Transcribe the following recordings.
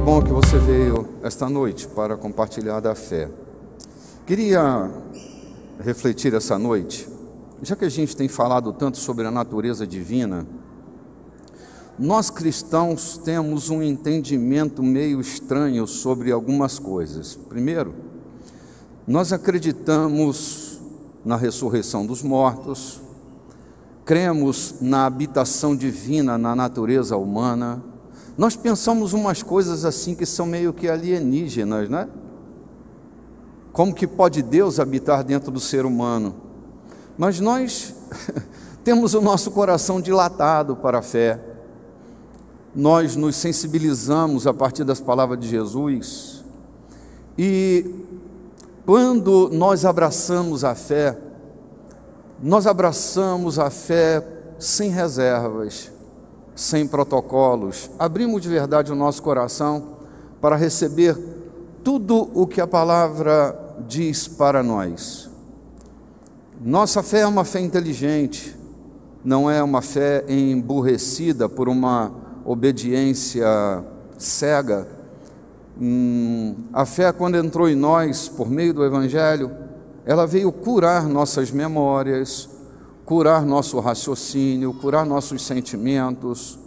Que bom que você veio esta noite para compartilhar da fé. Queria refletir essa noite, já que a gente tem falado tanto sobre a natureza divina, nós cristãos temos um entendimento meio estranho sobre algumas coisas. Primeiro, nós acreditamos na ressurreição dos mortos, cremos na habitação divina na natureza humana. Nós pensamos umas coisas assim que são meio que alienígenas, né? Como que pode Deus habitar dentro do ser humano? Mas nós temos o nosso coração dilatado para a fé. Nós nos sensibilizamos a partir das palavras de Jesus. E quando nós abraçamos a fé, nós abraçamos a fé sem reservas, sem protocolos. Abrimos de verdade o nosso coração para receber tudo o que a palavra diz para nós. Nossa fé é uma fé inteligente, não é uma fé emburrecida por uma obediência cega. A fé, quando entrou em nós por meio do Evangelho, ela veio curar nossas memórias, curar nosso raciocínio, curar nossos sentimentos,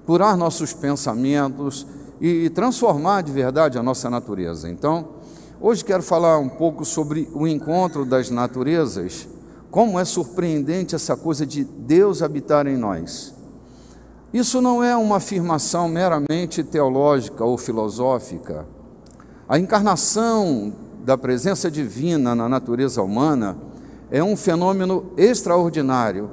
curar nossos pensamentos e transformar de verdade a nossa natureza. Então, hoje quero falar um pouco sobre o encontro das naturezas, como é surpreendente essa coisa de Deus habitar em nós. Isso não é uma afirmação meramente teológica ou filosófica. A encarnação da presença divina na natureza humana é um fenômeno extraordinário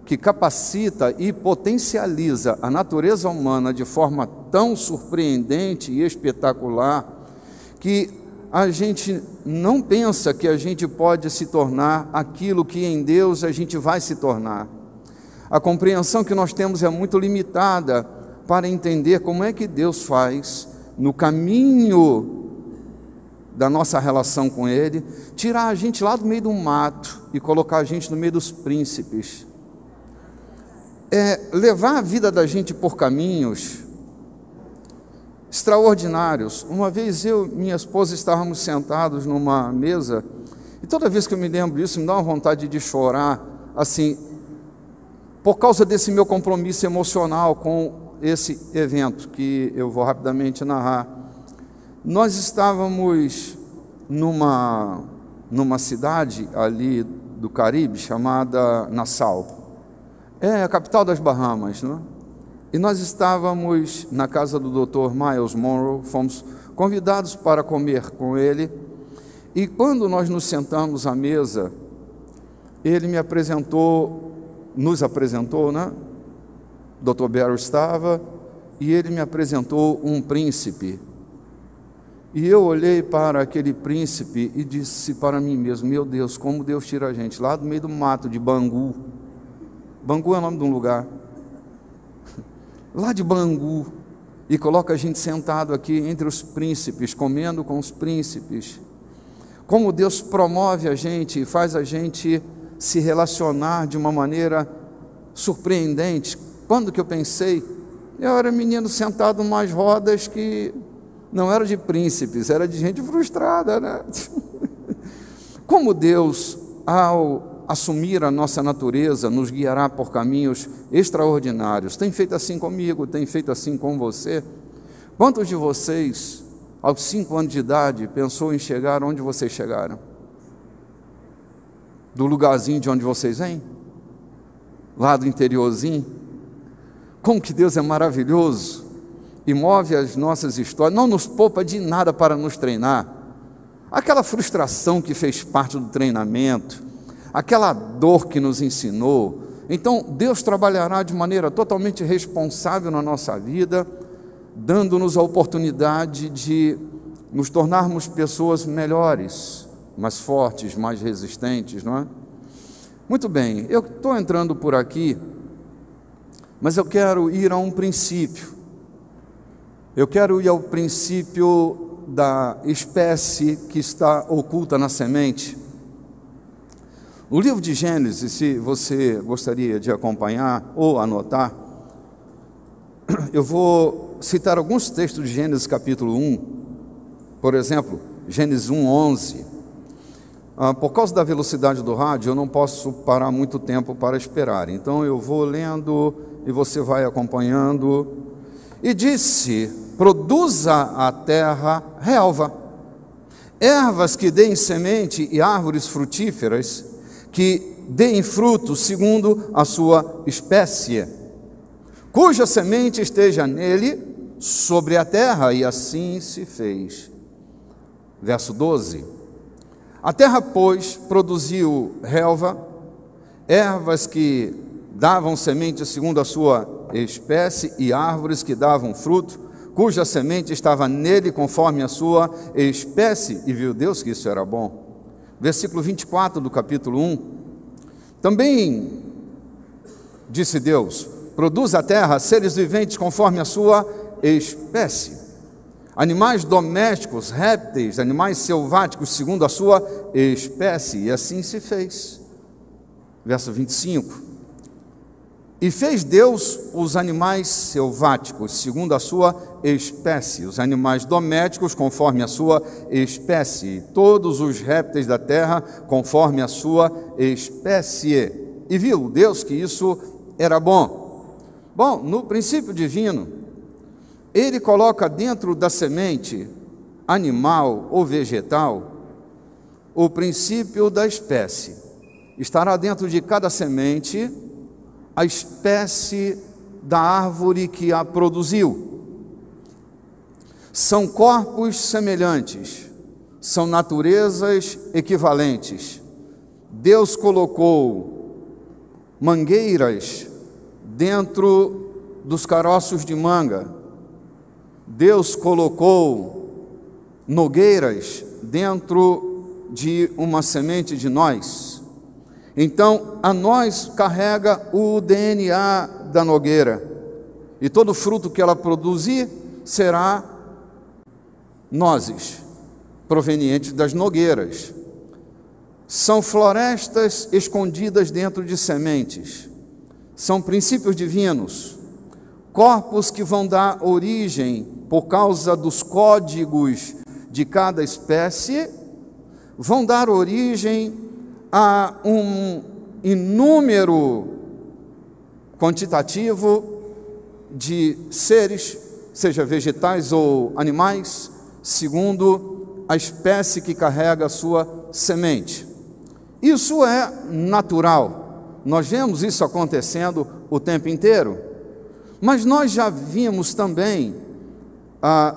que capacita e potencializa a natureza humana de forma tão surpreendente e espetacular que a gente não pensa que a gente pode se tornar aquilo que em Deus a gente vai se tornar. A compreensão que nós temos é muito limitada para entender como é que Deus faz no caminho da nossa relação com Ele, tirar a gente lá do meio do mato e colocar a gente no meio dos príncipes. Levar a vida da gente por caminhos extraordinários. Uma vez eu e minha esposa estávamos sentados numa mesa, e toda vez que eu me lembro disso, me dá uma vontade de chorar, assim, por causa desse meu compromisso emocional com esse evento, que eu vou rapidamente narrar. Nós estávamos numa cidade ali do Caribe, chamada Nassau. É a capital das Bahamas, não é? E nós estávamos na casa do Dr. Myles Munroe, fomos convidados para comer com ele, e quando nós nos sentamos à mesa, ele nos apresentou, né? O Dr. Barrow estava, e ele me apresentou um príncipe. E eu olhei para aquele príncipe e disse para mim mesmo: meu Deus, como Deus tira a gente lá do meio do mato de Bangu. Bangu é o nome de um lugar. Lá de Bangu, e coloca a gente sentado aqui entre os príncipes, comendo com os príncipes. Como Deus promove a gente e faz a gente se relacionar de uma maneira surpreendente. Quando que eu pensei? Eu era menino sentado em umas rodas que não era de príncipes, era de gente frustrada, né? Como Deus, ao assumir a nossa natureza, nos guiará por caminhos extraordinários. Tem feito assim comigo, tem feito assim com você. Quantos de vocês, aos 5 anos de idade, pensou em chegar onde vocês chegaram? Do lugarzinho de onde vocês vêm? Lá do interiorzinho? Como que Deus é maravilhoso e move as nossas histórias, não nos poupa de nada para nos treinar. Aquela frustração que fez parte do treinamento, aquela dor que nos ensinou. Então, Deus trabalhará de maneira totalmente responsável na nossa vida, dando-nos a oportunidade de nos tornarmos pessoas melhores, mais fortes, mais resistentes, não é? Muito bem, eu estou entrando por aqui, mas eu quero ir a um princípio. Eu quero ir ao princípio da espécie que está oculta na semente. O livro de Gênesis, se você gostaria de acompanhar ou anotar, eu vou citar alguns textos de Gênesis capítulo 1, por exemplo, Gênesis 1:11. Por causa da velocidade do rádio, eu não posso parar muito tempo para esperar. Então eu vou lendo e você vai acompanhando. E disse: produza a terra relva, ervas que deem semente e árvores frutíferas que deem fruto segundo a sua espécie, cuja semente esteja nele sobre a terra. E assim se fez. Verso 12. A terra, pois, produziu relva, ervas que davam semente segundo a sua espécie, e árvores que davam fruto, cuja semente estava nele conforme a sua espécie, e viu Deus que isso era bom. Versículo 24 do capítulo 1. Também disse Deus: produz a terra seres viventes conforme a sua espécie, animais domésticos, répteis, animais selváticos segundo a sua espécie, e assim se fez. Verso 25. E fez Deus os animais selváticos segundo a sua espécie, os animais domésticos conforme a sua espécie, e todos os répteis da terra conforme a sua espécie. E viu Deus que isso era bom. Bom, no princípio divino, Ele coloca dentro da semente animal ou vegetal o princípio da espécie. Estará dentro de cada semente a espécie da árvore que a produziu. São corpos semelhantes, são naturezas equivalentes. Deus colocou mangueiras dentro dos caroços de manga. Deus colocou nogueiras dentro de uma semente de noz. Então, a noz carrega o DNA da nogueira, e todo fruto que ela produzir será nozes, provenientes das nogueiras. São florestas escondidas dentro de sementes, são princípios divinos, corpos que vão dar origem, por causa dos códigos de cada espécie, vão dar origem a um inúmero quantitativo de seres, seja vegetais ou animais, segundo a espécie que carrega a sua semente. Isso é natural, nós vemos isso acontecendo o tempo inteiro, mas nós já vimos também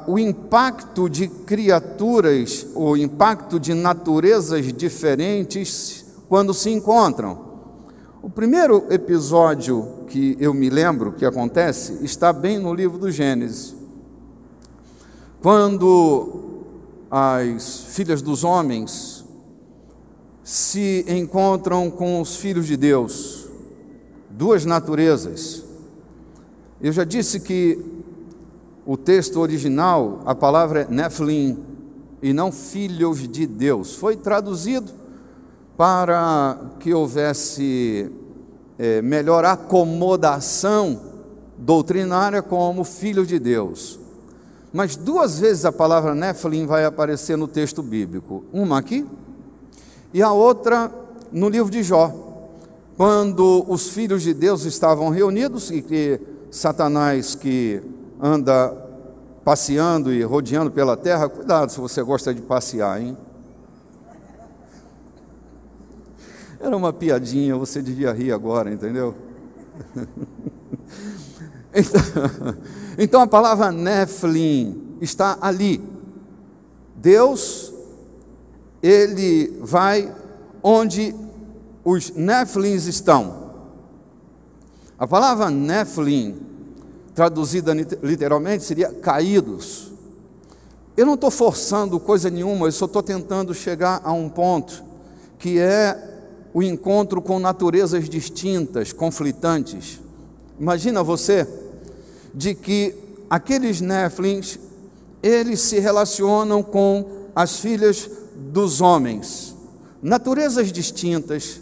o impacto de criaturas, o impacto de naturezas diferentes quando se encontram. O primeiro episódio que eu me lembro que acontece está bem no livro do Gênesis, quando as filhas dos homens se encontram com os filhos de Deus, duas naturezas. Eu já disse que o texto original, a palavra é Nephilim, e não filhos de Deus. Foi traduzido para que houvesse melhor acomodação doutrinária como filhos de Deus. Mas duas vezes a palavra Nephilim vai aparecer no texto bíblico. Uma aqui e a outra no livro de Jó, quando os filhos de Deus estavam reunidos e que Satanás, que anda passeando e rodeando pela terra, cuidado se você gosta de passear, hein? Era uma piadinha, você devia rir agora, entendeu? Então a palavra Nephilim está ali. Deus, Ele vai onde os Nephilims estão. A palavra Nephilim, traduzida literalmente, seria caídos. Eu não estou forçando coisa nenhuma, eu só estou tentando chegar a um ponto, que é o encontro com naturezas distintas, conflitantes. Imagina você, de que aqueles Nephilims, eles se relacionam com as filhas dos homens, naturezas distintas,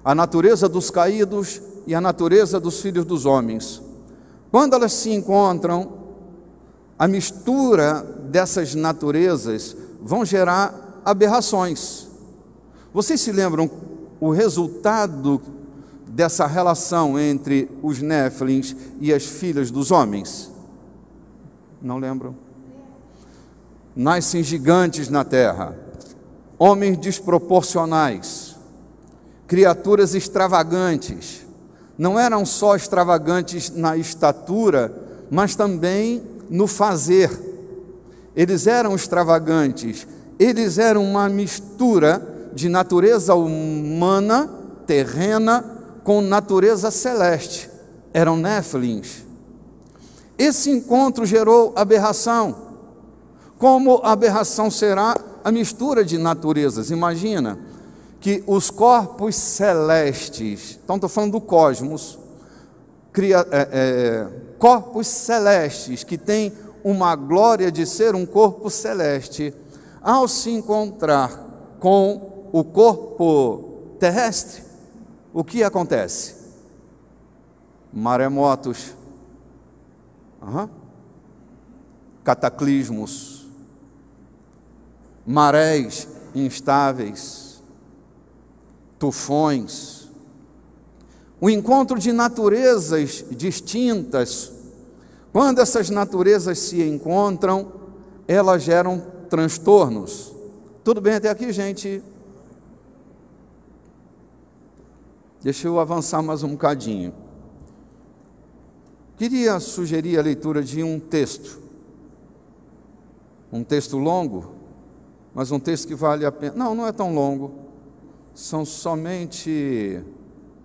a natureza dos caídos e a natureza dos filhos dos homens. Quando elas se encontram, a mistura dessas naturezas vão gerar aberrações. Vocês se lembram o resultado dessa relação entre os Néfilins e as filhas dos homens? Não lembram? Nascem gigantes na terra, homens desproporcionais, criaturas extravagantes. Não eram só extravagantes na estatura, mas também no fazer. Eles eram extravagantes, eles eram uma mistura de natureza humana, terrena, com natureza celeste. Eram Néfilins. Esse encontro gerou aberração. Como a aberração será a mistura de naturezas? Imagina que os corpos celestes, então estou falando do cosmos, corpos celestes que têm uma glória de ser um corpo celeste, ao se encontrar com o corpo terrestre, o que acontece? Maremotos, cataclismos, marés instáveis, tufões, o encontro de naturezas distintas. Quando essas naturezas se encontram, elas geram transtornos. Tudo bem até aqui, gente? Deixa eu avançar mais um bocadinho. Queria sugerir a leitura de um texto longo, mas um texto que vale a pena. Não é tão longo. São somente...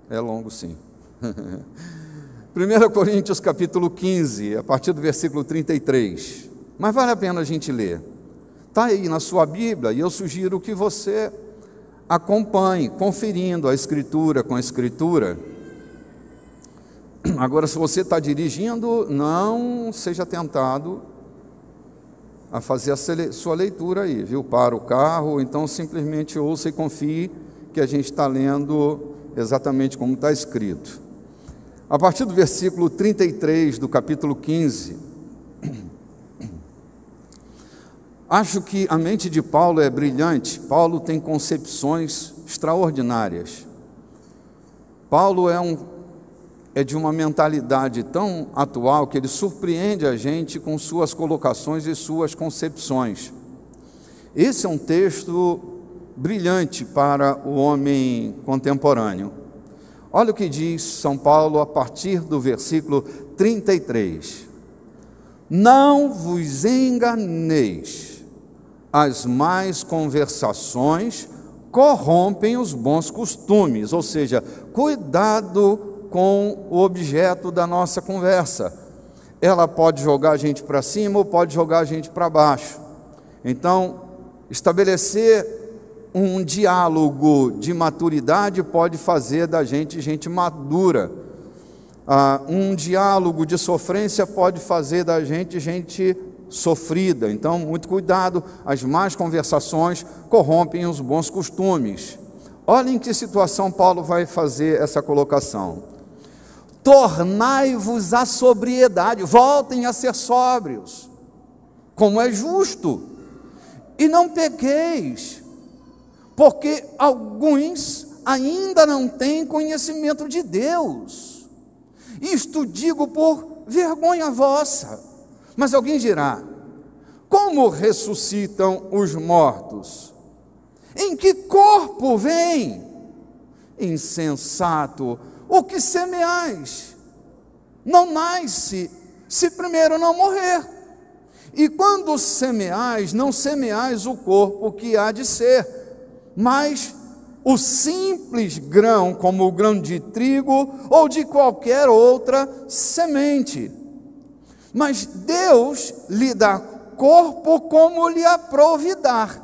É longo, sim. 1 Coríntios capítulo 15, a partir do versículo 33. Mas vale a pena a gente ler. Está aí na sua Bíblia, e eu sugiro que você acompanhe, conferindo a Escritura com a Escritura. Agora, se você está dirigindo, não seja tentado a fazer a sua leitura aí, viu? Para o carro, então simplesmente ouça e confie que a gente está lendo exatamente como está escrito. A partir do versículo 33 do capítulo 15, acho que a mente de Paulo é brilhante. Paulo tem concepções extraordinárias. Paulo é de uma mentalidade tão atual que ele surpreende a gente com suas colocações e suas concepções. Esse é um texto brilhante para o homem contemporâneo. Olha o que diz São Paulo a partir do versículo 33. Não vos enganeis, as más conversações corrompem os bons costumes, ou seja, cuidado com o objeto da nossa conversa. Ela pode jogar a gente para cima ou pode jogar a gente para baixo. Então, estabelecer um diálogo de maturidade pode fazer da gente madura. Um diálogo de sofrência pode fazer da gente sofrida. Então, muito cuidado, as más conversações corrompem os bons costumes. Olha em que situação Paulo vai fazer essa colocação. Tornai-vos à sobriedade, voltem a ser sóbrios, como é justo, e não pequeis, porque alguns ainda não têm conhecimento de Deus. Isto digo por vergonha vossa. Mas alguém dirá: como ressuscitam os mortos? Em que corpo vêm? Insensato, o que semeais não nasce, se primeiro não morrer. E quando semeais, não semeais o corpo que há de ser, mas o simples grão, como o grão de trigo ou de qualquer outra semente. Mas Deus lhe dá corpo como lhe aprouve dar,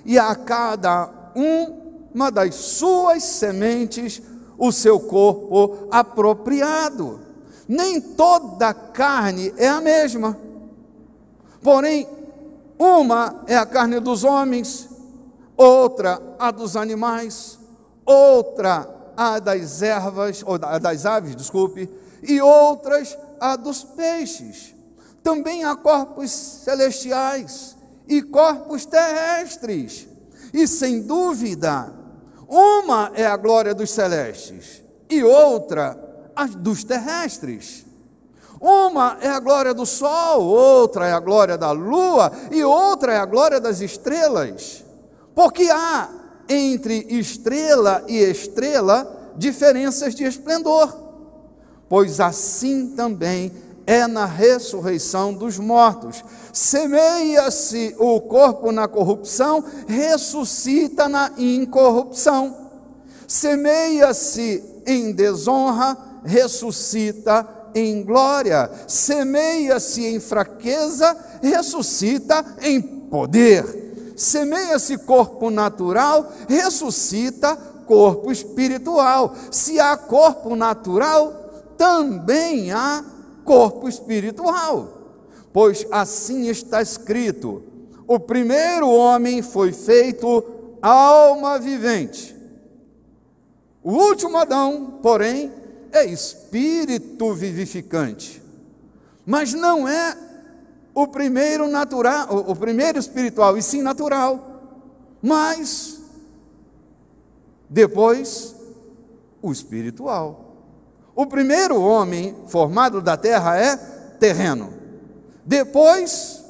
e a cada uma das suas sementes o seu corpo apropriado. Nem toda carne é a mesma, porém uma é a carne dos homens, outra a dos animais, outra a das ervas, ou das aves, desculpe, e outras a dos peixes. também há corpos celestiais e corpos terrestres. E sem dúvida, uma é a glória dos celestes e outra a dos terrestres. Uma é a glória do sol, outra é a glória da lua e outra é a glória das estrelas. Porque há entre estrela e estrela diferenças de esplendor. Pois assim também é na ressurreição dos mortos. Semeia-se o corpo na corrupção, ressuscita na incorrupção. Semeia-se em desonra, ressuscita em glória. Semeia-se em fraqueza, ressuscita em poder. Semeia-se corpo natural, ressuscita corpo espiritual. Se há corpo natural, também há corpo espiritual. Pois assim está escrito: o primeiro homem foi feito alma vivente. O último Adão, porém, é espírito vivificante. Mas não é o primeiro natural, o primeiro espiritual, e sim natural. Mas depois o espiritual. O primeiro homem formado da terra é terreno. Depois,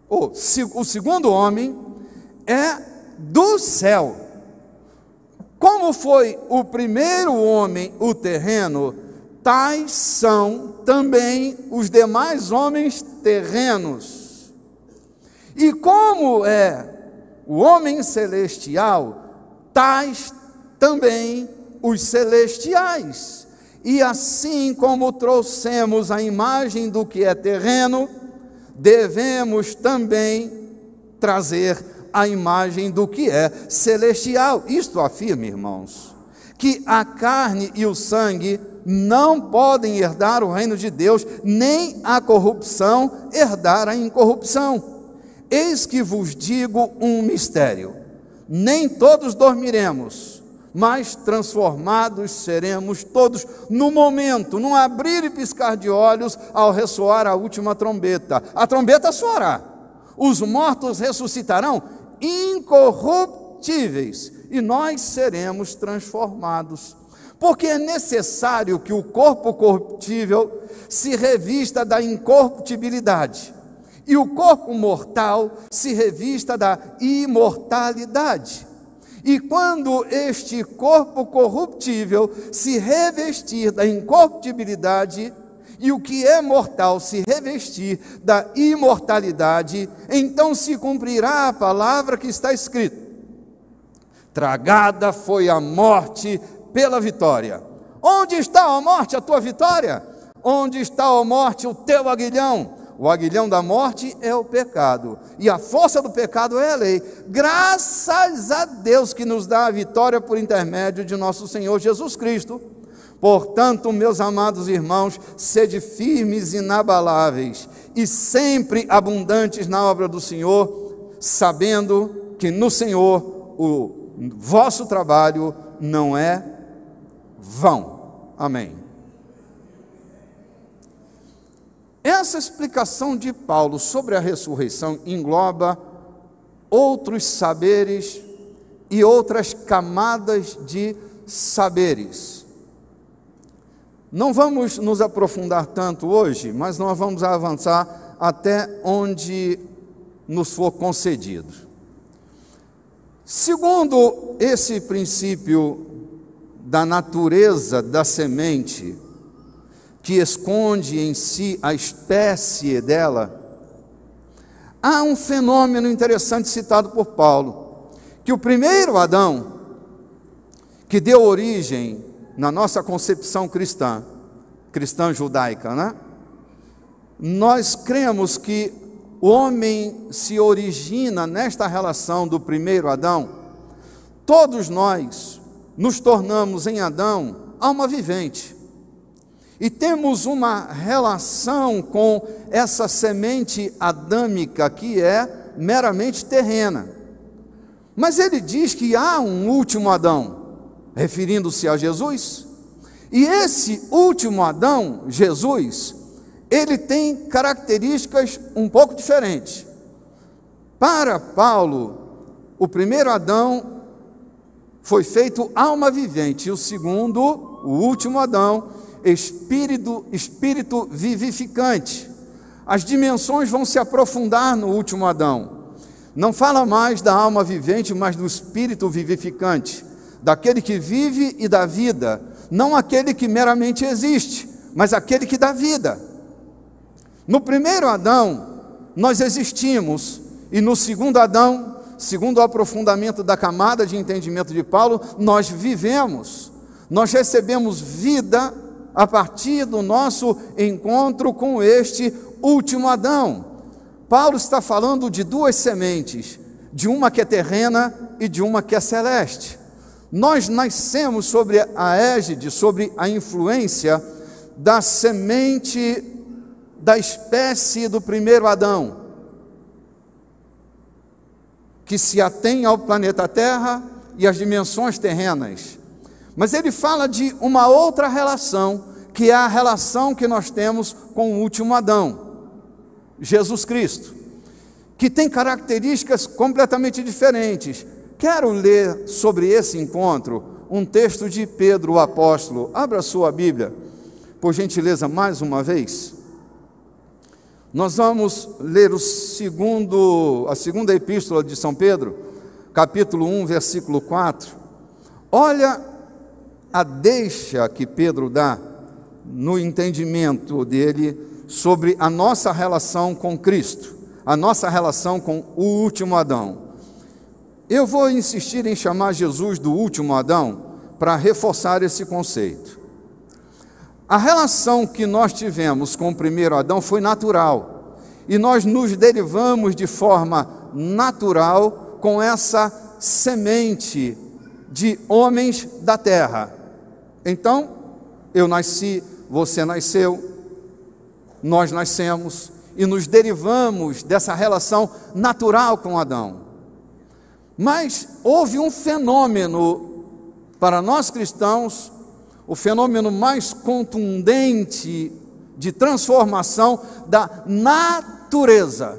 o segundo homem é do céu. Como foi o primeiro homem o terreno, tais são também os demais homens terrenos. E como é o homem celestial, tais também os celestiais. E assim como trouxemos a imagem do que é terreno, devemos também trazer a imagem do que é celestial. Isto afirma, irmãos, que a carne e o sangue não podem herdar o reino de Deus, nem a corrupção herdar a incorrupção. Eis que vos digo um mistério: nem todos dormiremos, mas transformados seremos todos no momento, num abrir e piscar de olhos, ao ressoar a última trombeta. A trombeta soará, os mortos ressuscitarão incorruptíveis, e nós seremos transformados. Porque é necessário que o corpo corruptível se revista da incorruptibilidade, e o corpo mortal se revista da imortalidade. E quando este corpo corruptível se revestir da incorruptibilidade, e o que é mortal se revestir da imortalidade, então se cumprirá a palavra que está escrita: tragada foi a morte pela vitória. Onde está, ó morte, a tua vitória? Onde está, ó morte, o teu aguilhão? O aguilhão da morte é o pecado, e a força do pecado é a lei. Graças a Deus que nos dá a vitória por intermédio de nosso Senhor Jesus Cristo. Portanto, meus amados irmãos, sede firmes e inabaláveis, e sempre abundantes na obra do Senhor, sabendo que no Senhor o vosso trabalho não é vão. Amém. Essa explicação de Paulo sobre a ressurreição engloba outros saberes e outras camadas de saberes. Não vamos nos aprofundar tanto hoje, mas nós vamos avançar até onde nos for concedido. Segundo esse princípio da natureza da semente, que esconde em si a espécie dela, há um fenômeno interessante citado por Paulo, que o primeiro Adão, que deu origem na nossa concepção cristã judaica, né? Nós cremos que o homem se origina nesta relação do primeiro Adão. Todos nós nos tornamos em Adão alma vivente. E temos uma relação com essa semente adâmica que é meramente terrena. Mas ele diz que há um último Adão, referindo-se a Jesus. E esse último Adão, Jesus, ele tem características um pouco diferentes. Para Paulo, o primeiro Adão foi feito alma vivente, e o segundo, o último Adão, espírito vivificante. As dimensões vão se aprofundar no último Adão. Não fala mais da alma vivente, mas do espírito vivificante, daquele que vive e dá vida, não aquele que meramente existe, mas aquele que dá vida. No primeiro Adão, nós existimos, e no segundo Adão, segundo o aprofundamento da camada de entendimento de Paulo, nós vivemos, nós recebemos vida a partir do nosso encontro com este último Adão. Paulo está falando de duas sementes, de uma que é terrena e de uma que é celeste. Nós nascemos sobre a égide, sobre a influência da semente da espécie do primeiro Adão, que se atém ao planeta Terra e às dimensões terrenas. Mas ele fala de uma outra relação, que é a relação que nós temos com o último Adão, Jesus Cristo, que tem características completamente diferentes. Quero ler sobre esse encontro um texto de Pedro, o apóstolo. Abra sua Bíblia, por gentileza, mais uma vez. Nós vamos ler a segunda epístola de São Pedro, capítulo 1, versículo 4. Olha a deixa que Pedro dá no entendimento dele sobre a nossa relação com Cristo, a nossa relação com o último Adão. Eu vou insistir em chamar Jesus do último Adão para reforçar esse conceito. A relação que nós tivemos com o primeiro Adão foi natural, e nós nos derivamos de forma natural com essa semente de homens da terra. Então, eu nasci, você nasceu, nós nascemos e nos derivamos dessa relação natural com Adão. Mas houve um fenômeno para nós cristãos, o fenômeno mais contundente de transformação da natureza,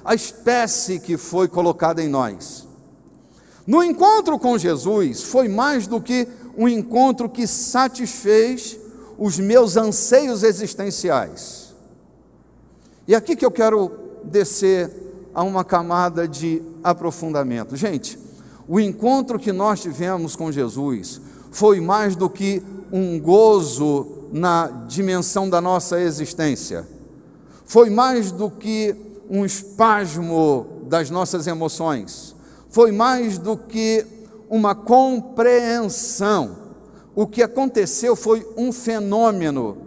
a espécie que foi colocada em nós. No encontro com Jesus, foi mais do que um encontro que satisfez os meus anseios existenciais. E aqui que eu quero descer a uma camada de aprofundamento. Gente, o encontro que nós tivemos com Jesus foi mais do que um gozo na dimensão da nossa existência. Foi mais do que um espasmo das nossas emoções. Foi mais do que uma compreensão. O que aconteceu foi um fenômeno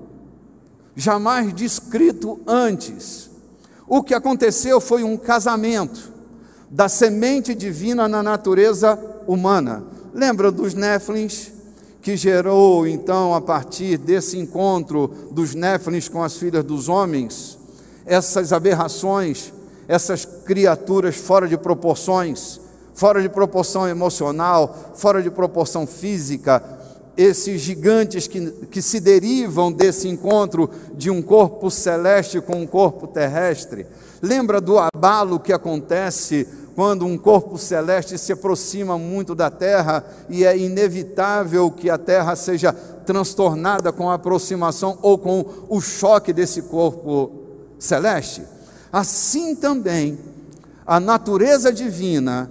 jamais descrito antes. O que aconteceu foi um casamento da semente divina na natureza humana. Lembra dos Néfilins, que gerou então, a partir desse encontro dos Néfilins com as filhas dos homens, essas aberrações, essas criaturas fora de proporções, fora de proporção emocional, fora de proporção física, esses gigantes que se derivam desse encontro de um corpo celeste com um corpo terrestre. Lembra do abalo que acontece quando um corpo celeste se aproxima muito da Terra e é inevitável que a Terra seja transtornada com a aproximação ou com o choque desse corpo celeste? Assim também, a natureza divina,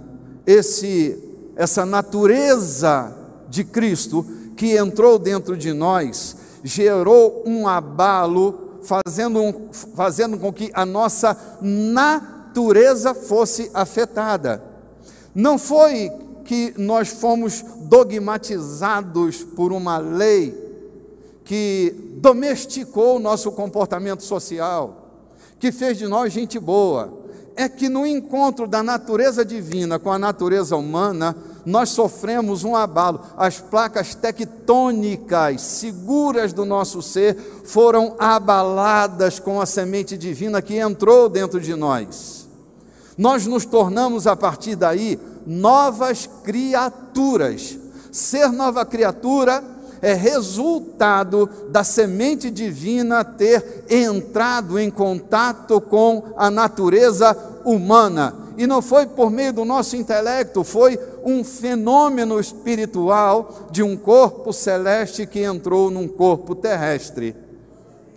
essa natureza de Cristo que entrou dentro de nós, gerou um abalo, fazendo com que a nossa natureza fosse afetada. Não foi que nós fomos dogmatizados por uma lei que domesticou o nosso comportamento social, que fez de nós gente boa. É que no encontro da natureza divina com a natureza humana, nós sofremos um abalo. As placas tectônicas seguras do nosso ser foram abaladas com a semente divina que entrou dentro de nós. Nós nos tornamos, a partir daí, novas criaturas. Ser nova criatura é resultado da semente divina ter entrado em contato com a natureza humana. E não foi por meio do nosso intelecto, foi um fenômeno espiritual de um corpo celeste que entrou num corpo terrestre.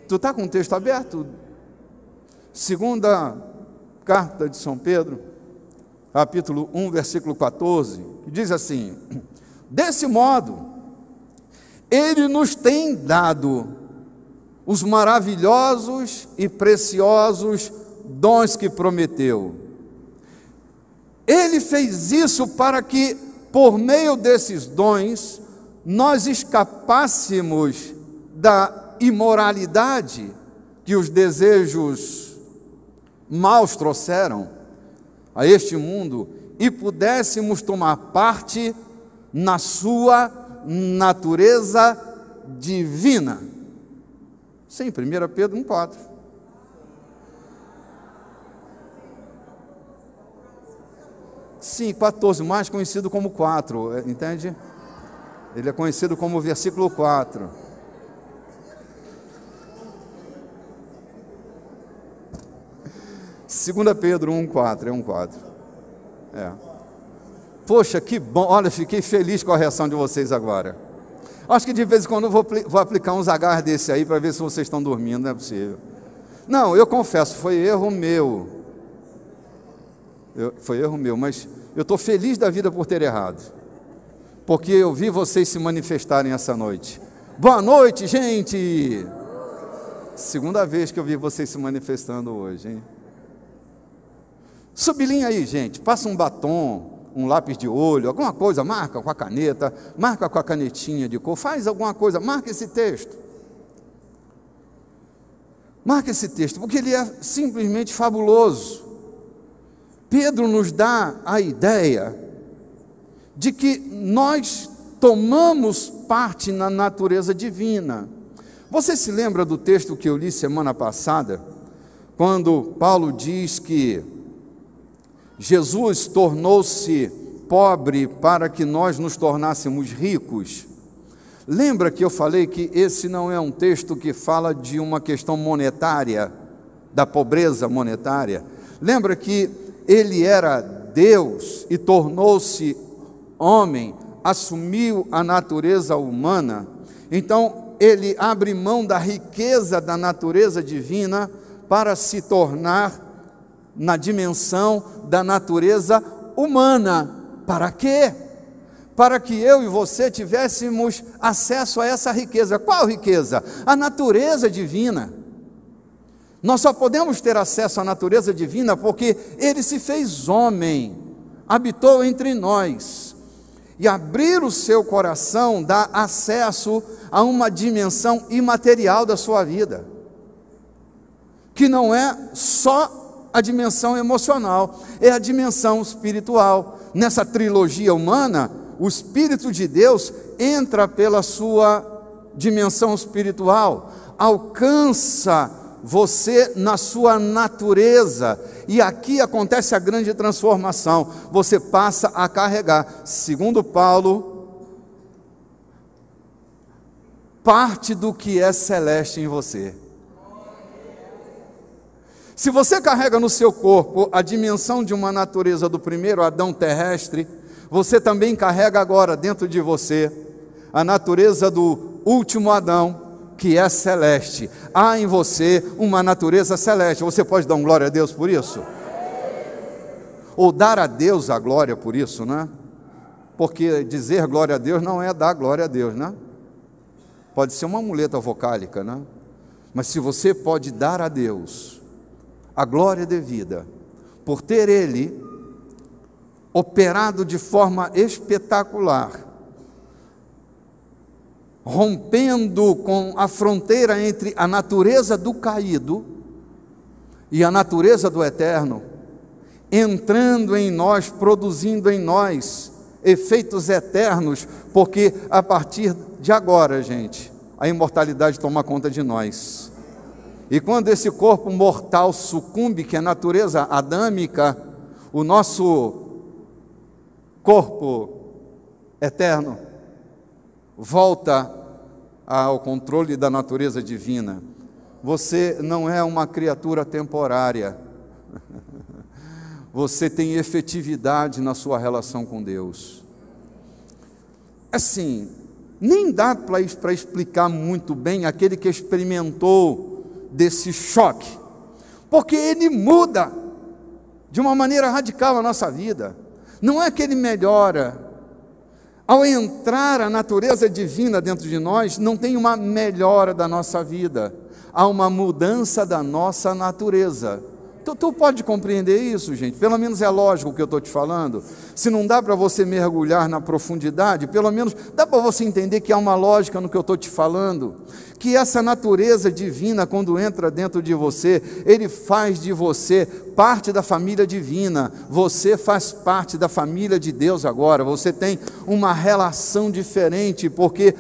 Tu está com o texto aberto? Segunda carta de São Pedro, capítulo 1, versículo 14, que diz assim: desse modo, Ele nos tem dado os maravilhosos e preciosos dons que prometeu. Ele fez isso para que, por meio desses dons, nós escapássemos da imoralidade que os desejos maus trouxeram a este mundo e pudéssemos tomar parte na sua natureza divina. Sim, 1 Pedro 1,4. Sim, 14, mais conhecido como 4, entende? Ele é conhecido como versículo 4. Segunda Pedro 1,4, é 1,4. Poxa, que bom, olha, fiquei feliz com a reação de vocês agora. Acho que de vez em quando eu vou aplicar uns agarros desse aí para ver se vocês estão dormindo, não é possível. Não, eu confesso, foi erro meu. Foi erro meu, mas eu estou feliz da vida por ter errado, porque eu vi vocês se manifestarem essa noite. Boa noite, gente! Segunda vez que eu vi vocês se manifestando hoje, hein? Sublinha aí, gente, passa um batom, um lápis de olho, alguma coisa, marca com a caneta, marca com a canetinha de cor, faz alguma coisa, marca esse texto. Marca esse texto, porque ele é simplesmente fabuloso. Pedro nos dá a ideia de que nós tomamos parte na natureza divina. Você se lembra do texto que eu li semana passada, quando Paulo diz que Jesus tornou-se pobre para que nós nos tornássemos ricos? Lembra que eu falei que esse não é um texto que fala de uma questão monetária, da pobreza monetária? Lembra que ele era Deus e tornou-se homem, assumiu a natureza humana? Então ele abre mão da riqueza da natureza divina para se tornar na dimensão da natureza humana. Para quê? Para que eu e você tivéssemos acesso a essa riqueza. Qual riqueza? A natureza divina. Nós só podemos ter acesso à natureza divina porque Ele se fez homem, habitou entre nós. E abrir o seu coração dá acesso a uma dimensão imaterial da sua vida, que não é só a dimensão emocional, é a dimensão espiritual. Nessa trilogia humana, o Espírito de Deus entra pela sua dimensão espiritual, alcança você na sua natureza, e aqui acontece a grande transformação. Você passa a carregar, segundo Paulo, parte do que é celeste em você. Se você carrega no seu corpo a dimensão de uma natureza do primeiro Adão terrestre, você também carrega agora dentro de você a natureza do último Adão, que é celeste. Há em você uma natureza celeste. Você pode dar um glória a Deus por isso? Ou dar a Deus a glória por isso, né? Porque dizer glória a Deus não é dar glória a Deus, né? Pode ser uma muleta vocálica, né? Mas se você pode dar a Deus a glória devida, por ter Ele operado de forma espetacular, rompendo com a fronteira entre a natureza do caído e a natureza do eterno, entrando em nós, produzindo em nós efeitos eternos, porque a partir de agora, gente, a imortalidade toma conta de nós. E quando esse corpo mortal sucumbe, que é a natureza adâmica, o nosso corpo eterno volta ao controle da natureza divina. Você não é uma criatura temporária. Você tem efetividade na sua relação com Deus. Assim, nem dá para explicar muito bem aquele que experimentou desse choque, porque ele muda de uma maneira radical a nossa vida. Não é que ele melhora. Ao entrar a natureza divina dentro de nós, não tem uma melhora da nossa vida, há uma mudança da nossa natureza. Tu pode compreender isso, gente? Pelo menos é lógico o que eu estou te falando. Se não dá para você mergulhar na profundidade, pelo menos dá para você entender que há uma lógica no que eu estou te falando. Que essa natureza divina, quando entra dentro de você, ele faz de você parte da família divina. Você faz parte da família de Deus agora. Você tem uma relação diferente, porque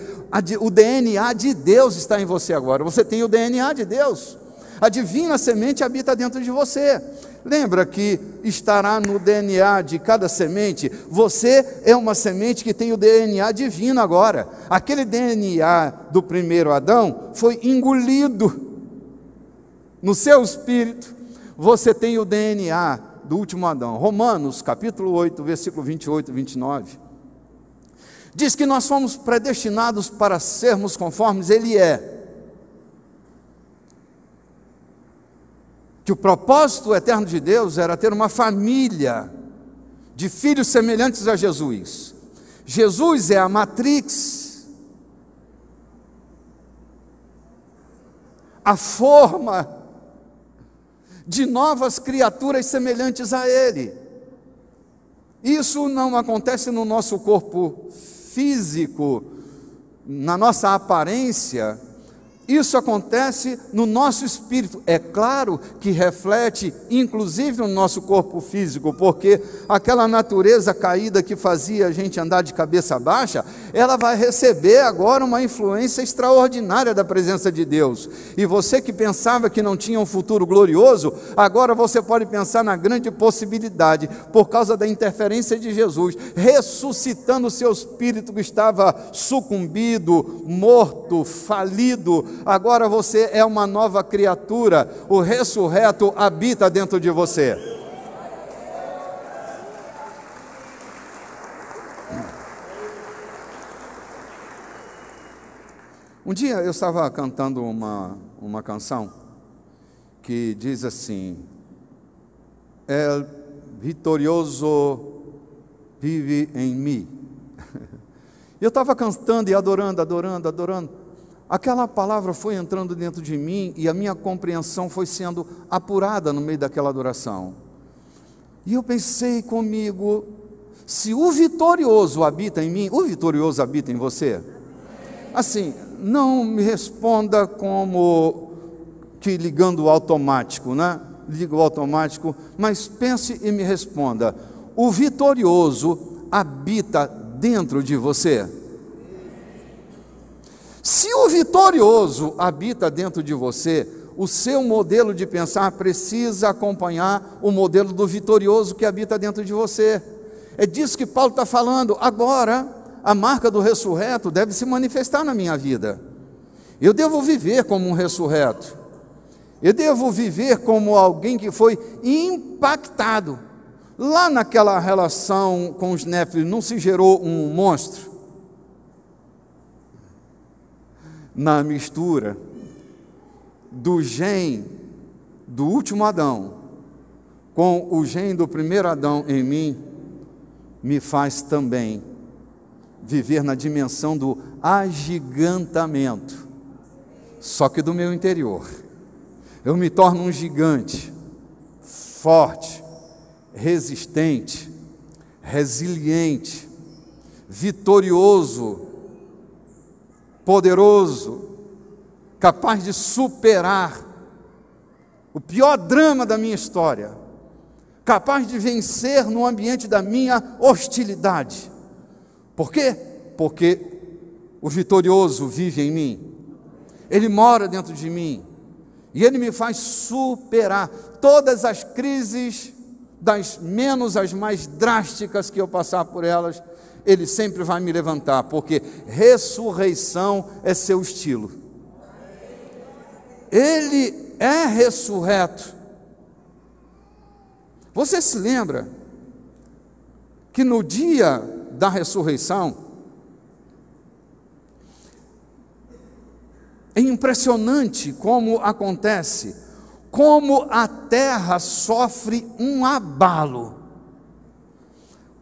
o DNA de Deus está em você agora. Você tem o DNA de Deus. A divina semente habita dentro de você. Lembra que estará no DNA de cada semente? Você é uma semente que tem o DNA divino agora. Aquele DNA do primeiro Adão foi engolido no seu espírito. Você tem o DNA do último Adão. Romanos, capítulo 8, versículo 28 e 29. Diz que nós fomos predestinados para sermos conformes Ele é. Que o propósito eterno de Deus era ter uma família de filhos semelhantes a Jesus. Jesus é a matrix, a forma de novas criaturas semelhantes a Ele. Isso não acontece no nosso corpo físico, na nossa aparência. Isso acontece no nosso espírito. É claro que reflete, inclusive, no nosso corpo físico, porque aquela natureza caída que fazia a gente andar de cabeça baixa, ela vai receber agora uma influência extraordinária da presença de Deus. E você que pensava que não tinha um futuro glorioso, agora você pode pensar na grande possibilidade, por causa da interferência de Jesus, ressuscitando o seu espírito que estava sucumbido, morto, falido. Agora você é uma nova criatura, o ressurreto habita dentro de você. Um dia eu estava cantando uma canção que diz assim: El vitorioso vive em mim. Eu estava cantando e adorando. Aquela palavra foi entrando dentro de mim e a minha compreensão foi sendo apurada no meio daquela adoração. E eu pensei comigo, se o vitorioso habita em mim, o vitorioso habita em você? Assim, não me responda como que ligando o automático, né? Liga o automático, mas pense e me responda: o vitorioso habita dentro de você? Se o vitorioso habita dentro de você, o seu modelo de pensar precisa acompanhar o modelo do vitorioso que habita dentro de você. É disso que Paulo está falando. Agora, a marca do ressurreto deve se manifestar na minha vida. Eu devo viver como um ressurreto. Eu devo viver como alguém que foi impactado. Lá naquela relação com os néfilim, não se gerou um monstro? Na mistura do gene do último Adão com o gene do primeiro Adão em mim, me faz também viver na dimensão do agigantamento, só que do meu interior. Eu me torno um gigante, forte, resistente, resiliente, vitorioso, poderoso, capaz de superar o pior drama da minha história, capaz de vencer no ambiente da minha hostilidade. Por quê? Porque o vitorioso vive em mim, ele mora dentro de mim, e ele me faz superar todas as crises, das menos as mais drásticas que eu passar por elas, Ele sempre vai me levantar, porque ressurreição é seu estilo. Ele é ressurreto. Você se lembra que no dia da ressurreição, é impressionante como acontece, como a terra sofre um abalo.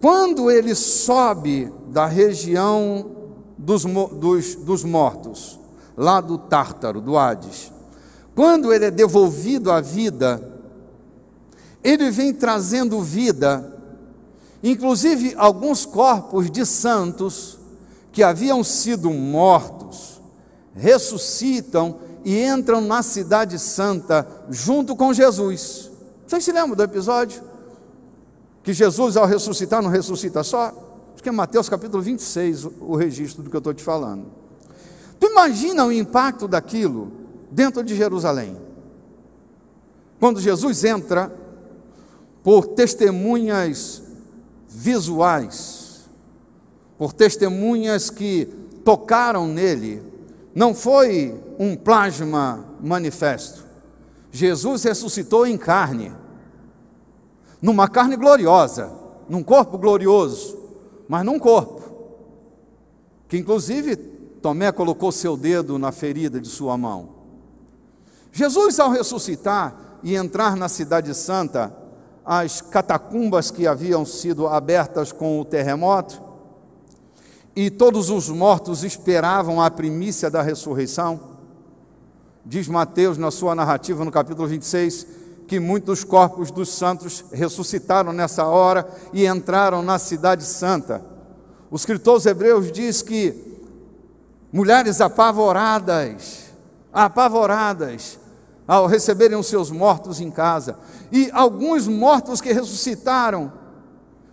Quando ele sobe da região dos mortos, lá do Tártaro, do Hades, quando ele é devolvido à vida, ele vem trazendo vida, inclusive alguns corpos de santos que haviam sido mortos, ressuscitam e entram na cidade santa junto com Jesus. Vocês se lembram do episódio? Que Jesus, ao ressuscitar, não ressuscita só? Acho que é Mateus capítulo 26 o registro do que eu estou te falando. Tu imagina o impacto daquilo dentro de Jerusalém? Quando Jesus entra, por testemunhas visuais, por testemunhas que tocaram nele, não foi um plasma manifesto. Jesus ressuscitou em carne, numa carne gloriosa, num corpo glorioso, mas num corpo, que inclusive Tomé colocou seu dedo na ferida de sua mão. Jesus, ao ressuscitar e entrar na cidade santa, as catacumbas que haviam sido abertas com o terremoto, e todos os mortos esperavam a primícia da ressurreição. Diz Mateus na sua narrativa no capítulo 26, que muitos corpos dos santos ressuscitaram nessa hora e entraram na cidade santa. O escritor aos Hebreus diz que mulheres apavoradas, ao receberem os seus mortos em casa, e alguns mortos que ressuscitaram,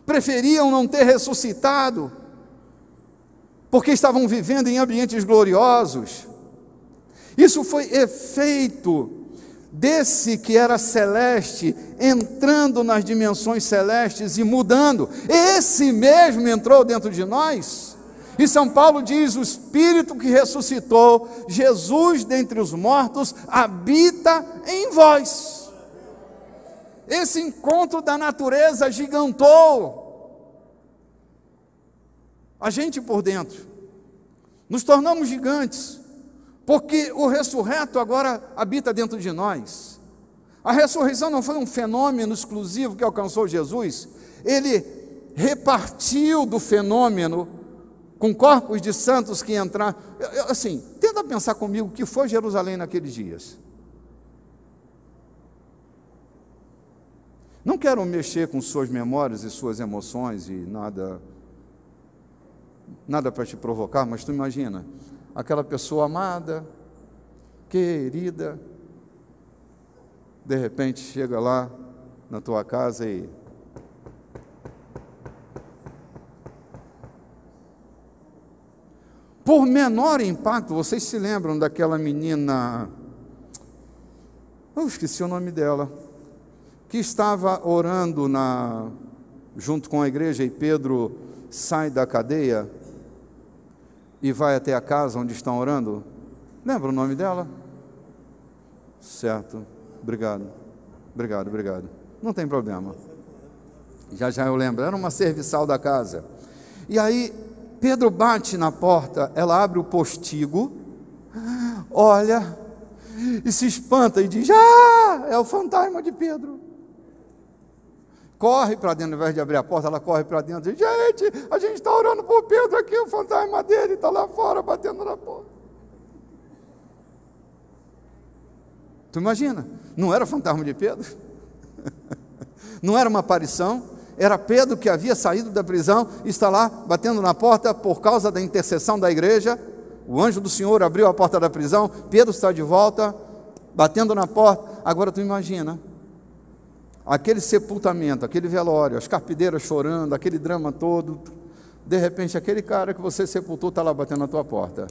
preferiam não ter ressuscitado, porque estavam vivendo em ambientes gloriosos. Isso foi efeito desse que era celeste, entrando nas dimensões celestes e mudando. Esse mesmo entrou dentro de nós. E São Paulo diz: o Espírito que ressuscitou Jesus dentre os mortos habita em vós. Esse encontro da natureza gigantou a gente por dentro. Nos tornamos gigantes, porque o ressurreto agora habita dentro de nós. A ressurreição não foi um fenômeno exclusivo que alcançou Jesus. Ele repartiu do fenômeno com corpos de santos que entraram. Assim, tenta pensar comigo o que foi Jerusalém naqueles dias. Não quero mexer com suas memórias e suas emoções e nada para te provocar, mas tu imagina, aquela pessoa amada, querida, de repente chega lá na tua casa e por menor impacto, vocês se lembram daquela menina, eu esqueci o nome dela, que estava orando junto com a igreja, e Pedro sai da cadeia e vai até a casa onde estão orando? Lembra o nome dela? Certo, obrigado. Não tem problema. Já eu lembro, era uma serviçal da casa. E aí, Pedro bate na porta, ela abre o postigo, olha, e se espanta e diz: é o fantasma de Pedro. Corre para dentro, ao invés de abrir a porta, ela corre para dentro e diz: gente, a gente está orando por Pedro aqui, o fantasma dele está lá fora batendo na porta. Tu imagina? Não era o fantasma de Pedro? Não era uma aparição? Era Pedro que havia saído da prisão e está lá batendo na porta por causa da intercessão da igreja. O anjo do Senhor abriu a porta da prisão, Pedro está de volta, batendo na porta. Agora tu imagina, aquele sepultamento, aquele velório, as carpideiras chorando, aquele drama todo, de repente aquele cara que você sepultou está lá batendo na tua porta.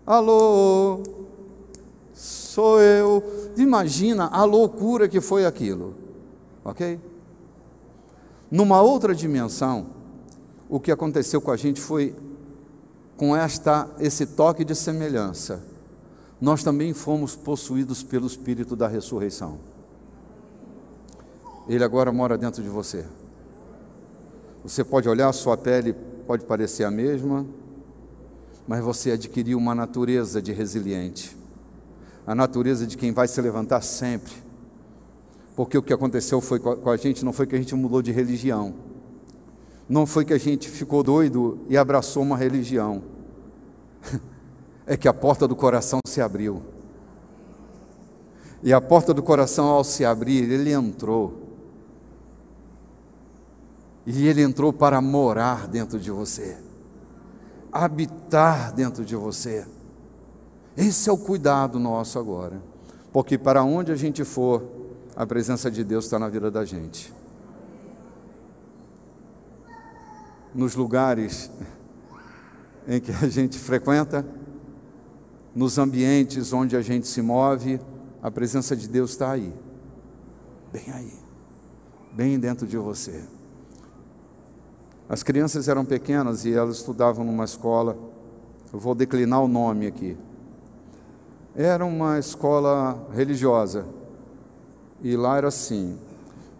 Alô, sou eu. Imagina a loucura que foi aquilo, ok? Numa outra dimensão, o que aconteceu com a gente foi com esse toque de semelhança. Nós também fomos possuídos pelo Espírito da ressurreição. Ele agora mora dentro de você. Você pode olhar, a sua pele pode parecer a mesma, mas você adquiriu uma natureza de resiliente, a natureza de quem vai se levantar sempre, porque o que aconteceu foi com a gente, não foi que a gente mudou de religião, não foi que a gente ficou doido e abraçou uma religião, é que a porta do coração se abriu, e a porta do coração, ao se abrir, ele entrou, e ele entrou para morar dentro de você, habitar dentro de você. Esse é o cuidado nosso agora, porque para onde a gente for, a presença de Deus está na vida da gente. Nos lugares em que a gente frequenta, nos ambientes onde a gente se move, a presença de Deus está aí, bem dentro de você. As crianças eram pequenas e elas estudavam numa escola, eu vou declinar o nome aqui. Era uma escola religiosa, e lá era assim: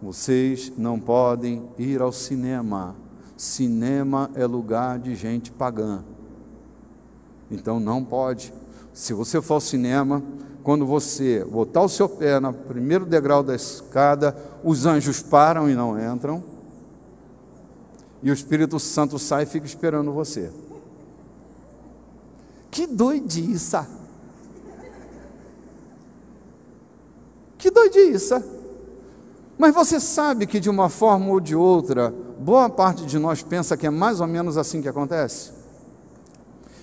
vocês não podem ir ao cinema, cinema é lugar de gente pagã, então não pode. Se você for ao cinema, quando você botar o seu pé no primeiro degrau da escada, os anjos param e não entram, e o Espírito Santo sai e fica esperando você. Que doidiça! Que doidiça! Mas você sabe que de uma forma ou de outra, boa parte de nós pensa que é mais ou menos assim que acontece?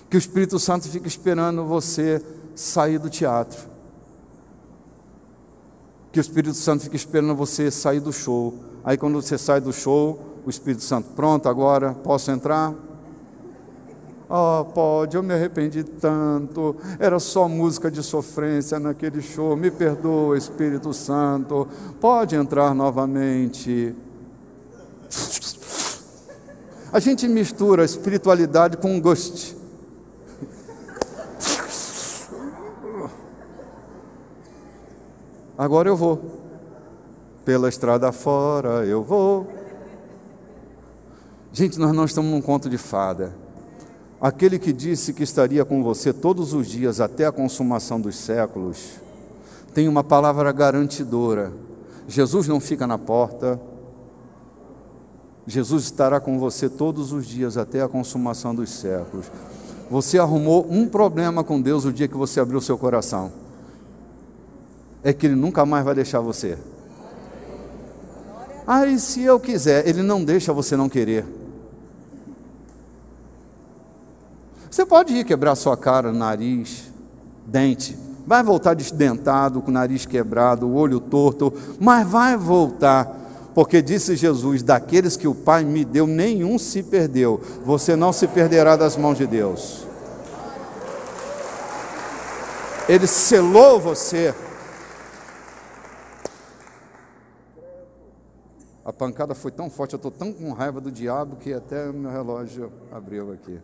Que o Espírito Santo fica esperando você sair do teatro, que o Espírito Santo fica esperando você sair do show. Aí quando você sai do show, o Espírito Santo: pronto, agora posso entrar? Pode, eu me arrependi tanto, era só música de sofrência naquele show, me perdoa, Espírito Santo, pode entrar novamente. A gente mistura a espiritualidade com gosto. Agora eu vou, pela estrada fora eu vou. Gente, nós não estamos num conto de fada. Aquele que disse que estaria com você todos os dias até a consumação dos séculos, tem uma palavra garantidora. Jesus não fica na porta, Jesus estará com você todos os dias até a consumação dos séculos. Você arrumou um problema com Deus o dia que você abriu seu coração, é que Ele nunca mais vai deixar você. E se eu quiser, Ele não deixa você não querer. Você pode ir quebrar sua cara, nariz, dente, vai voltar desdentado, com o nariz quebrado, o olho torto, mas vai voltar, porque disse Jesus: daqueles que o Pai me deu, nenhum se perdeu. Você não se perderá das mãos de Deus. Ele selou você. A pancada foi tão forte, eu estou tão com raiva do diabo que até meu relógio abriu aqui.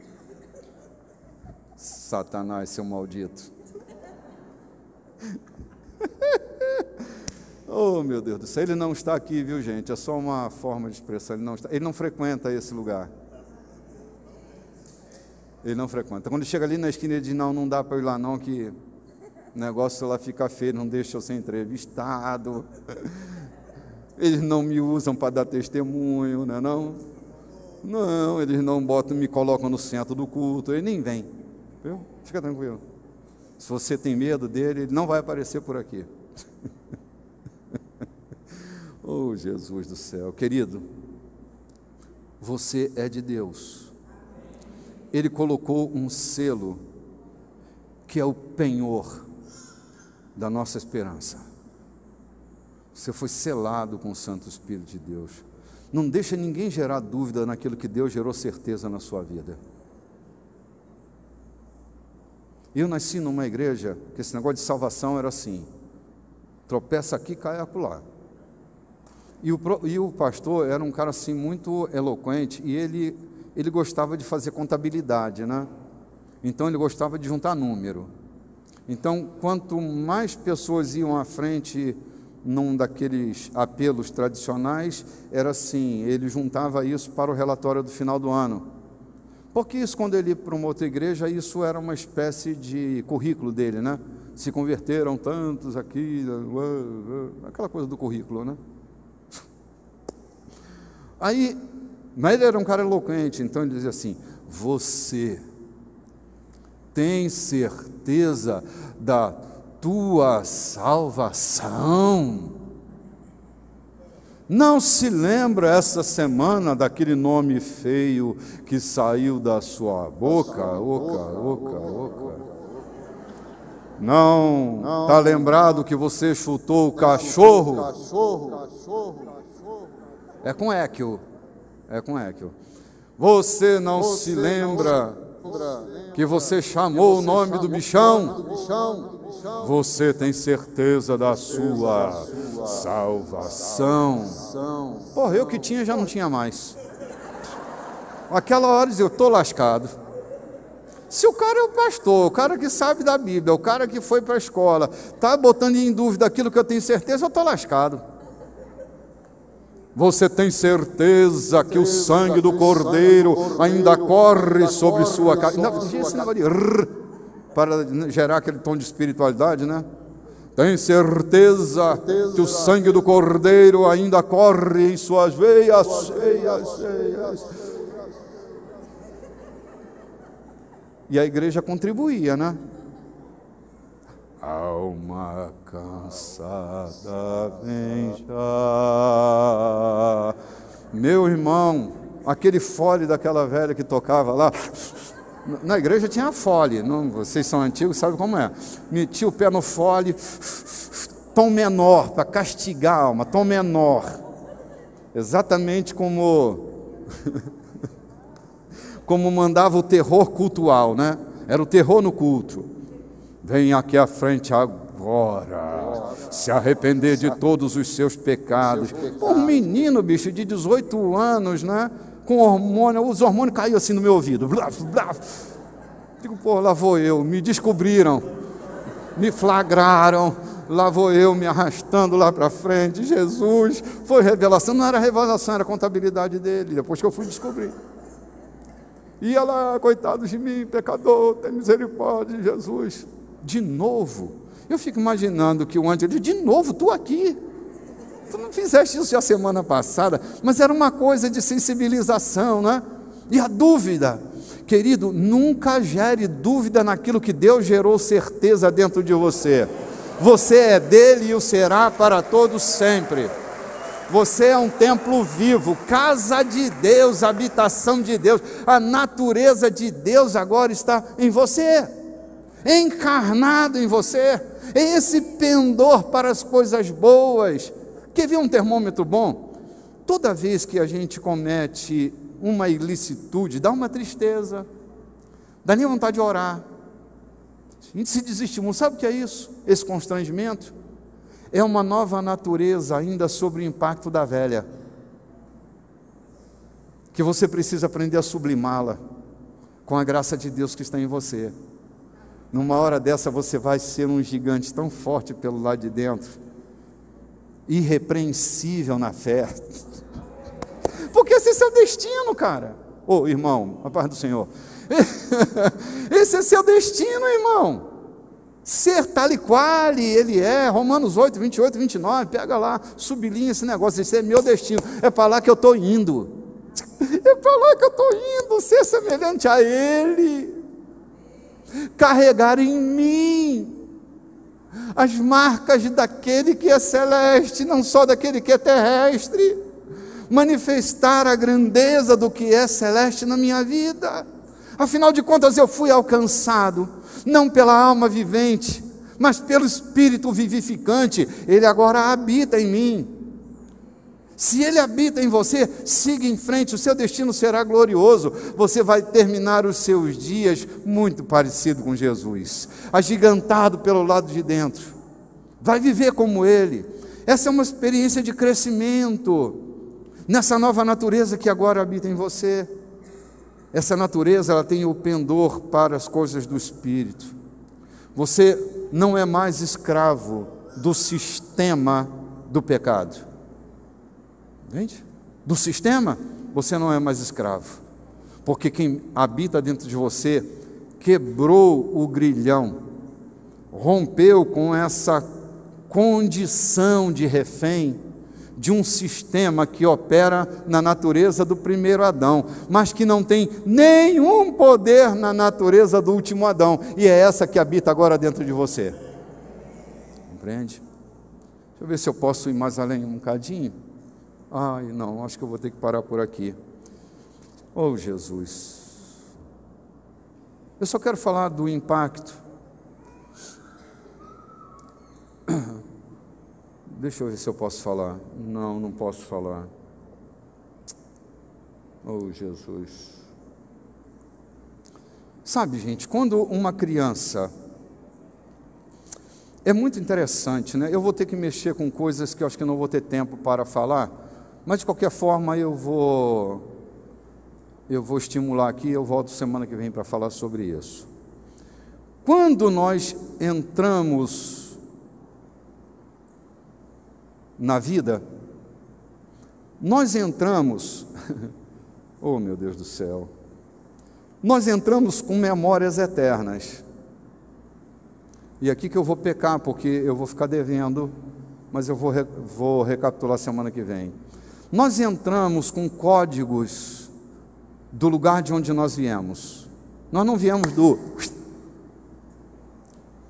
Satanás, seu maldito. Oh, meu Deus do céu, ele não está aqui, viu, gente? É só uma forma de expressão, ele não frequenta esse lugar. Ele não frequenta. Quando chega ali na esquina, ele diz: não dá para ir lá não, que o negócio lá fica feio, não deixa eu ser entrevistado. Eles não me usam para dar testemunho, não é não? Não, eles não me colocam no centro do culto, ele nem vem. Viu? Fica tranquilo. Se você tem medo dele, ele não vai aparecer por aqui. Oh, Jesus do céu. Querido, você é de Deus. Ele colocou um selo que é o penhor da nossa esperança. Você foi selado com o Santo Espírito de Deus. Não deixa ninguém gerar dúvida naquilo que Deus gerou certeza na sua vida. Eu nasci numa igreja que esse negócio de salvação era assim: tropeça aqui, cai acolá. E o pastor era um cara assim muito eloquente, e ele ele gostava de fazer contabilidade, né? Então ele gostava de juntar número. Então, quanto mais pessoas iam à frente num daqueles apelos tradicionais, era assim, ele juntava isso para o relatório do final do ano. Porque isso, quando ele ia para uma outra igreja, isso era uma espécie de currículo dele, né? Se converteram tantos aqui, aquela coisa do currículo, né? Aí, mas ele era um cara eloquente, então ele dizia assim: você tem certeza da tua salvação? Não se lembra essa semana daquele nome feio que saiu da sua boca? Não está lembrado que você chutou o cachorro? É com Equio. Você não se lembra que você chamou o nome do bichão? Você tem certeza da sua salvação? Porra, eu que tinha já não tinha mais. Aquela hora eu estou lascado. Se o cara é o pastor, o cara que sabe da Bíblia, o cara que foi para a escola, está botando em dúvida aquilo que eu tenho certeza, eu estou lascado. Você tem certeza que o sangue do Cordeiro ainda corre sobre sua carne? Não, esse negócio de para gerar aquele tom de espiritualidade, né? Tem certeza que o sangue do Cordeiro ainda corre em suas veias? E a igreja contribuía, né? Alma cansada, vem já. Meu irmão, aquele fole daquela velha que tocava lá, na igreja tinha fole, não, vocês são antigos, sabem como é. Metia o pé no fole, tom menor, para castigar a alma, tom menor. Exatamente como mandava o terror cultual, né? Era o terror no culto. Vem aqui à frente agora, se arrepender de todos os seus pecados. Um menino, bicho, de 18 anos, né? Com hormônio, os hormônios caíram assim no meu ouvido. Blaf, blaf. Digo, pô, lá vou eu, me descobriram, me flagraram, lá vou eu me arrastando lá para frente. Jesus, foi revelação, não era revelação, era contabilidade dele, depois que eu fui descobrir. Ia lá, coitado de mim, pecador, tem misericórdia, Jesus. De novo, eu fico imaginando que o anjo disse: de novo, tu aqui? Tu não fizeste isso já semana passada? Mas era uma coisa de sensibilização, né? E a dúvida, querido, nunca gere dúvida naquilo que Deus gerou certeza dentro de você. Você é dele e o será para todos sempre. Você é um templo vivo, casa de Deus, habitação de Deus. A natureza de Deus agora está em você, encarnado em você. É esse pendor para as coisas boas. Quer ver um termômetro bom? Toda vez que a gente comete uma ilicitude, dá uma tristeza, dá nem vontade de orar. A gente se desestimula. Sabe o que é isso? Esse constrangimento é uma nova natureza ainda sobre o impacto da velha, que você precisa aprender a sublimá-la com a graça de Deus que está em você. Numa hora dessa você vai ser um gigante tão forte pelo lado de dentro, irrepreensível na fé, porque esse é seu destino, cara. Ô irmão, a paz do Senhor, esse é seu destino, irmão. Ser tal e qual ele é, Romanos 8, 28, 29, pega lá, sublinha esse negócio, esse é meu destino, é para lá que eu estou indo, é para lá que eu estou indo, ser semelhante a ele, carregar em mim as marcas daquele que é celeste, não só daquele que é terrestre, manifestar a grandeza do que é celeste na minha vida. Afinal de contas, eu fui alcançado, não pela alma vivente, mas pelo Espírito vivificante. Ele agora habita em mim. Se ele habita em você, siga em frente, o seu destino será glorioso. Você vai terminar os seus dias muito parecido com Jesus, agigantado pelo lado de dentro. Vai viver como ele. Essa é uma experiência de crescimento nessa nova natureza que agora habita em você. Essa natureza, ela tem o pendor para as coisas do Espírito. Você não é mais escravo do sistema do pecado. Entende? Do sistema, você não é mais escravo. Porque quem habita dentro de você quebrou o grilhão, rompeu com essa condição de refém de um sistema que opera na natureza do primeiro Adão, mas que não tem nenhum poder na natureza do último Adão, e é essa que habita agora dentro de você. Compreende? Deixa eu ver se eu posso ir mais além um bocadinho. Ai, não, acho que eu vou ter que parar por aqui. Oh, Jesus. Eu só quero falar do impacto. Deixa eu ver se eu posso falar. Não, não posso falar. Oh, Jesus. Sabe, gente, quando uma criança... É muito interessante, né? Eu vou ter que mexer com coisas que eu acho que não vou ter tempo para falar, mas de qualquer forma eu vou estimular aqui, eu volto semana que vem para falar sobre isso. Quando nós entramos na vida, nós entramos, oh meu Deus do céu, nós entramos com memórias eternas. E aqui que eu vou pecar, porque eu vou ficar devendo, mas eu vou recapitular semana que vem. Nós entramos com códigos do lugar de onde nós viemos. Nós não viemos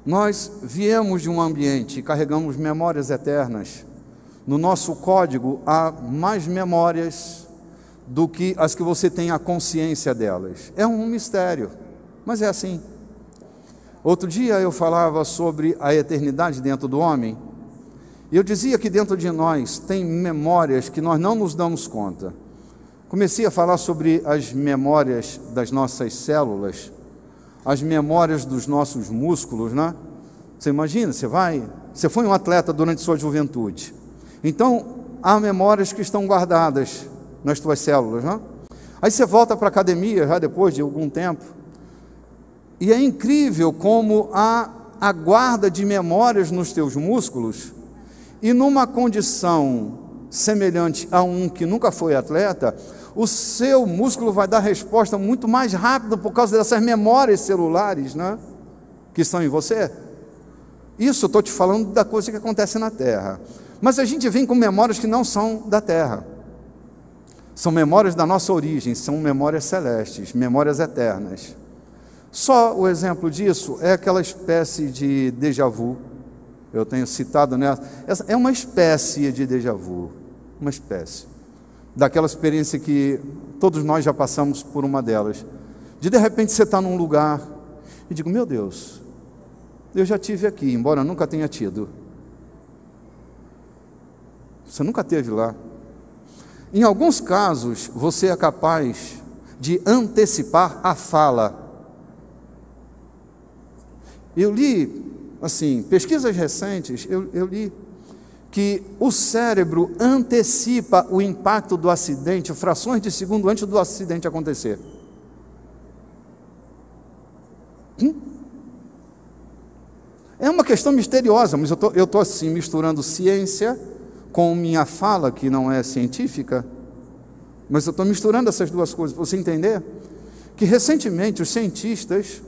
Nós viemos de um ambiente e carregamos memórias eternas. No nosso código há mais memórias do que as que você tem a consciência delas. É um mistério, mas é assim. Outro dia eu falava sobre a eternidade dentro do homem, e eu dizia que dentro de nós tem memórias que nós não nos damos conta. Comecei a falar sobre as memórias das nossas células, as memórias dos nossos músculos, né? Você imagina, você foi um atleta durante sua juventude, então há memórias que estão guardadas nas tuas células, né? Aí você volta para a academia, já depois de algum tempo, e é incrível como há a guarda de memórias nos teus músculos, e numa condição semelhante a um que nunca foi atleta, o seu músculo vai dar resposta muito mais rápido por causa dessas memórias celulares, né, que estão em você. Isso eu estou te falando da coisa que acontece na Terra. Mas a gente vem com memórias que não são da Terra. São memórias da nossa origem, são memórias celestes, memórias eternas. Só o exemplo disso é aquela espécie de déjà vu. Eu tenho citado nessa. Essa é uma espécie de déjà vu, uma espécie. Daquela experiência que todos nós já passamos por uma delas. De repente você está num lugar e digo, meu Deus, eu já tive aqui, embora eu nunca tenha tido. Você nunca esteve lá. Em alguns casos, você é capaz de antecipar a fala. Eu li, assim, pesquisas recentes, eu li que o cérebro antecipa o impacto do acidente frações de segundo antes do acidente acontecer. É uma questão misteriosa, mas eu estou assim, misturando ciência com minha fala, que não é científica, mas eu estou misturando essas duas coisas, para você entender que recentemente os cientistas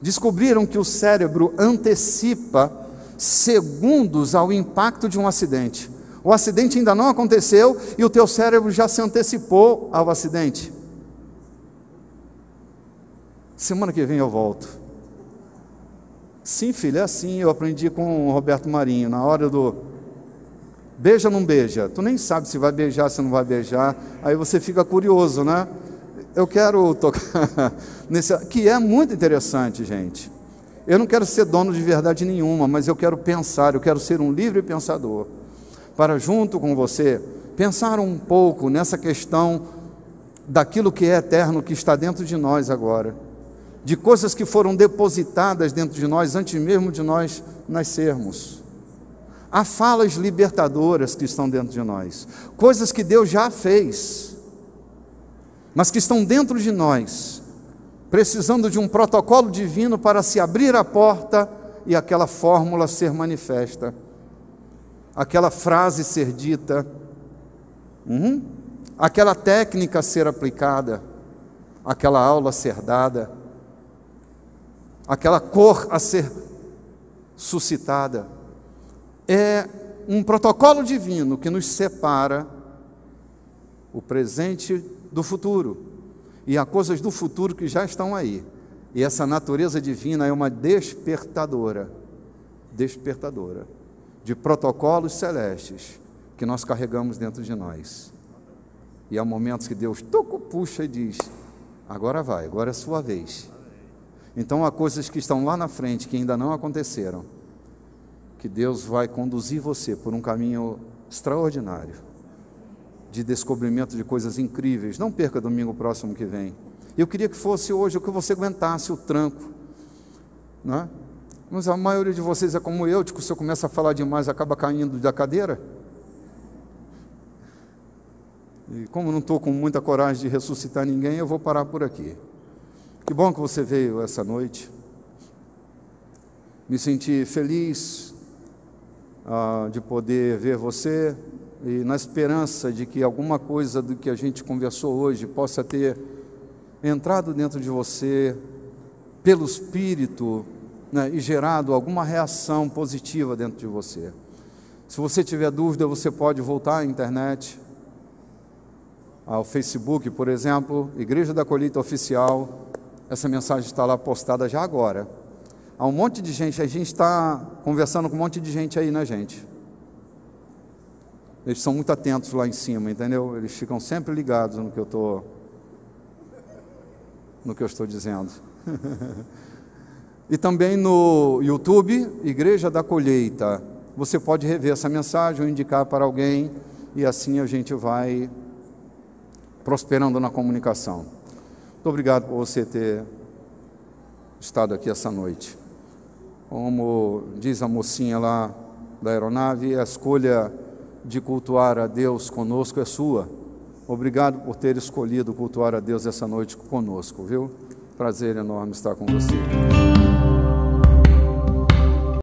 descobriram que o cérebro antecipa segundos ao impacto de um acidente. O acidente ainda não aconteceu e o teu cérebro já se antecipou ao acidente. Semana que vem eu volto. Sim, filho, é assim. Eu aprendi com o Roberto Marinho, na hora do beija ou não beija. Tu nem sabe se vai beijar, se não vai beijar. Aí você fica curioso, né? Eu quero tocar nesse, que é muito interessante, gente. Eu não quero ser dono de verdade nenhuma, mas eu quero pensar, eu quero ser um livre pensador, para junto com você, pensar um pouco nessa questão daquilo que é eterno, que está dentro de nós agora, de coisas que foram depositadas dentro de nós antes mesmo de nós nascermos. Há falas libertadoras que estão dentro de nós, coisas que Deus já fez. mas que estão dentro de nós, precisando de um protocolo divino para se abrir a porta e aquela fórmula ser manifesta, aquela frase ser dita, aquela técnica ser aplicada, aquela aula ser dada, aquela cor a ser suscitada. É um protocolo divino que nos separa o presente do futuro, e há coisas do futuro que já estão aí, e essa natureza divina é uma despertadora de protocolos celestes que nós carregamos dentro de nós. E há momentos que Deus puxa e diz: agora vai, agora é a sua vez. Então há coisas que estão lá na frente que ainda não aconteceram, que Deus vai conduzir você por um caminho extraordinário, de descobrimento de coisas incríveis. Não perca domingo próximo que vem. Eu queria que fosse hoje, o que você aguentasse o tranco, não é? Mas a maioria de vocês é como eu, se eu começo a falar demais, acaba caindo da cadeira. E como não estou com muita coragem de ressuscitar ninguém, eu vou parar por aqui. Que bom que você veio essa noite. Me senti feliz de poder ver você, e na esperança de que alguma coisa do que a gente conversou hoje possa ter entrado dentro de você pelo Espírito, né, e gerado alguma reação positiva dentro de você. Se você tiver dúvida, você pode voltar à internet, ao Facebook, por exemplo, Igreja da Colheita Oficial. Essa mensagem está lá postada já agora. Há um monte de gente, a gente está conversando com um monte de gente aí, né, gente? Eles são muito atentos lá em cima, entendeu? Eles ficam sempre ligados no que eu estou dizendo. E também no YouTube, Igreja da Colheita. Você pode rever essa mensagem ou indicar para alguém, e assim a gente vai prosperando na comunicação. Muito obrigado por você ter estado aqui essa noite. Como diz a mocinha lá da aeronave, a escolha de cultuar a Deus conosco é sua. Obrigado por ter escolhido cultuar a Deus essa noite conosco, viu? Prazer enorme estar com você.